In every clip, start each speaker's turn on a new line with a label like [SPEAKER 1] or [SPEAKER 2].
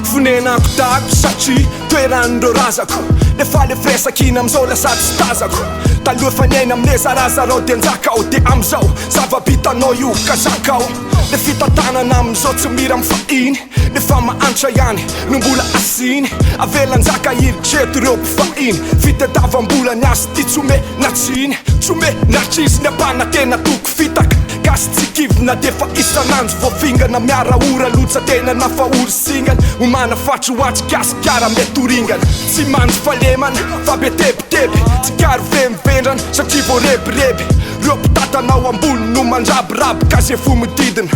[SPEAKER 1] Fonenako dako satria toerandreo razako nefa le firesakina amizao lasa tsy tazako taloha fa niaina amine zarazarao de anjakao de amizao zava-bitanao io kazakao le fitantanana amizao tsy mira mifahiny nefa mahantra ihany no mbola asiny avelanjaka iritreto ireo mpifahiny fitadiavam-bola ny azy ty tsy ome natsiny tsy ome natrizy ny apana tena toko fitaka gasy tsikivina defa isanandro voafingana miara ora lotsa tena nafa orisingana omana fatry hoatsikasikara mety horingana tsy mandry falemana fa be tebiteby tsy kary vemivendrana satria voarebireby reo mpitatanao ambony no mandrabiraby kaze fo mididina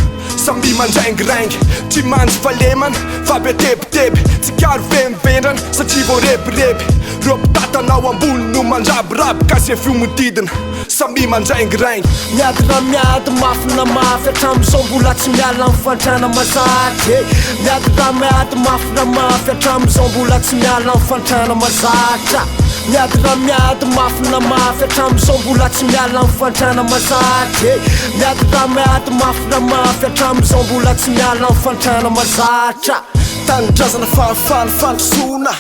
[SPEAKER 1] samby mandraingirangy tsy mandry falemana fa be tebiteby tsy kary vemivendrana satria voarebireby reo mpitatanao ambony no mandrabiraby kaze fo mididina samby mandraingirangy
[SPEAKER 2] miady na miady mafy na mafy hatramizao mbola tsy miala mifantrana mazaky miady na miady mafy na mafy hatramizao mbola tsy miala mifantrana mazatra miady na miady mafy na mafy hatramizao mbola tsy miala mifantrana mazaky miady na miady mafy na mafy hatramizao mbola tsy miala mifantrana mazatra
[SPEAKER 3] tanindrazana fahafany fandrosona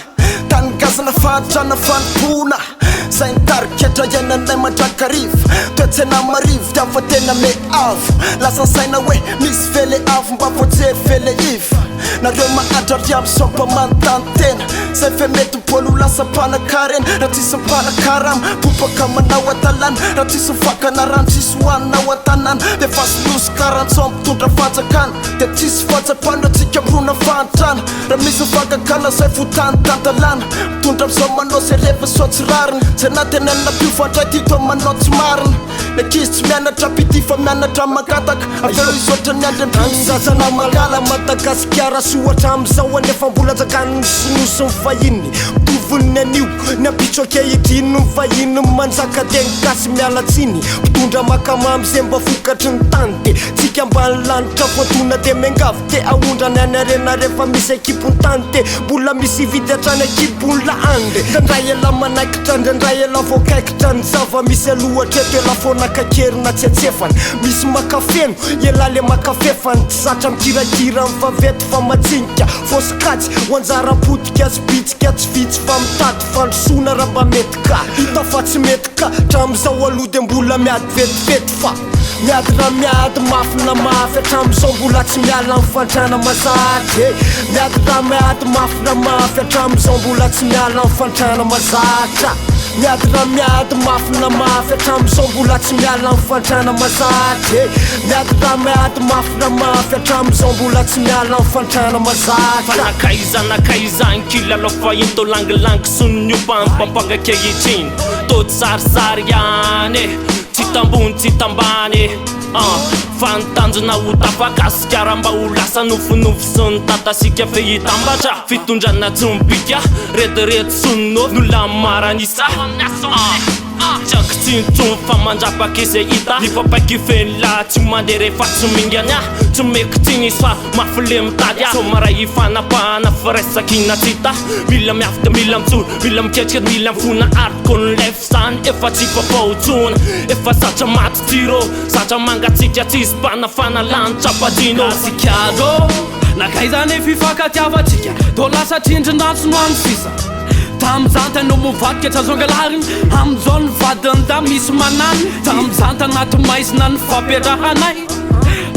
[SPEAKER 3] tanigazana fahadrana fandompona zay nitariketra iainanay mandrakarivo toetsena marivo ty afa tena me avo lasa saina hoe misy vele avo mba voajery vele ivo nareo mahadrary am'izao mpamanontany tena zay fe mety mbolo lasa mpanakarena raha tsisy mpanakarama popaka manao atalana raha tsisy vakana rano tsisy hoaninao an-tanana de fasinosy karantsao mitondra fanjakana de tsisy fatsapano atsika mrona fahantrana raha misy vakakana zay fotany tantalana mitondra am'izao manao se refa sotsy rarina zay natenana piofandray tito manao tsy marina nekizy tsy mianatra pity fa mianatra makataka aveo izotra ny andrempizatsana
[SPEAKER 2] malala Madagasikara soatra amizao anefa mbola jakany sinosy mifahiny mitoviny anio ny ampitso akehitriny mifahiny manjaka tegny gasy mialatsiny mpitondra makamamy zay mba vokatry ny tany de tsika ambany lanitra foatona de mengavy te aondrany any arena rehefa misy ekipony tany te mbola misy vidy atrany ekipony laande ndandray ela manaikitra ndandray ela voakaikitra ny zava misy alohatreto ela fonakakerina tsy atsefany misy makafeno ela le makafefany tsy zatra mikirakira mivavety fa matsinika fosikajy hoanjara-potika sy bitsika tsy vitsy fa mitady fandrosona raha mba mety ka hita fa tsy mety ka hatramizao aloha de mbola miady vetivety fa miady na miady mafy na mafy hatramizao mbola tsy miala mifantrana mazaky miady na miady mafy na mafy hatramizao mbola tsy miala mifantrana mazatra miady na miady mafy na mafy hatramizao mbola tsy miala mifantrana mazaky miady na miady mafy na mafy hatramizao mbola tsy miala mifantrana mazatra
[SPEAKER 4] fanakaizan kilala fa into langilangy sonio pampapanga kehitriny tody sarisary ihany tsy tambony tsy tambany fantanjona ho tafakasikara mba ho lasa nofonofo sy ny tatasika fehitambatra fitondrana tsombika retirety sonno no lamaranisa tsaky tsintsony fa mandrapaka izay hita nifapaiky feny la tsy mandeha rehefa tsy mingana tsy meky tsinisy fa mafile mitady a somara ifanapahana firesakina tsita mila miafika mila mitsona mila miketrika mila mifona ariko ny lef zany efa tsy fafahotsona efa zatra maty tiro zatra mangatsika tsisy mpanafana lanitra padino
[SPEAKER 5] asikaro nakaizany fifakatiavatsika to lasa trindrinatso no any sisa tamizantany no mivadika tsazongalariny amizao ny vadiny da misy manany tamizantany naty maizina ny fampiarahanay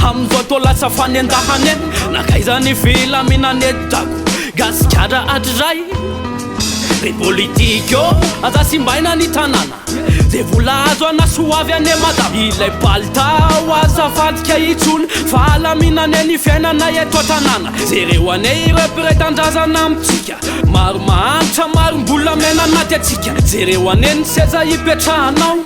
[SPEAKER 5] amizao to lasa fanendahany eny nakaizany velaminanety drako gasikara atriray re politiky o aza simbaina ny tanàna zay vola azo anasoavy ane madama ilay palitao azavadika itsony fa alaminane ny fiainana eto tanàna zay reo ane irepiretandrazana amitsika maro mahanitra maro mbola mena anaty atsika zay reo ane ny seza ipetrahanao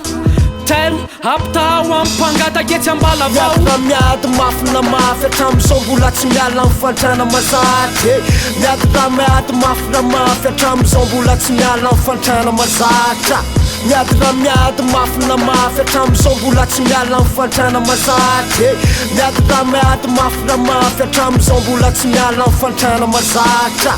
[SPEAKER 5] telo apitao ampangataketsy ambala vao
[SPEAKER 2] miady na miady mafy na mafy hatramizao mbola tsy miala mifantrana mazaky miady na miady mafy na mafy hatramizao mbola tsy miala mifantrana mazatra miady na miady mafy na mafy hatramizao mbola tsy miala mifantrana mazaky miady na miady mafy na mafy hatramizao mbola tsy miala mifantrana mazatra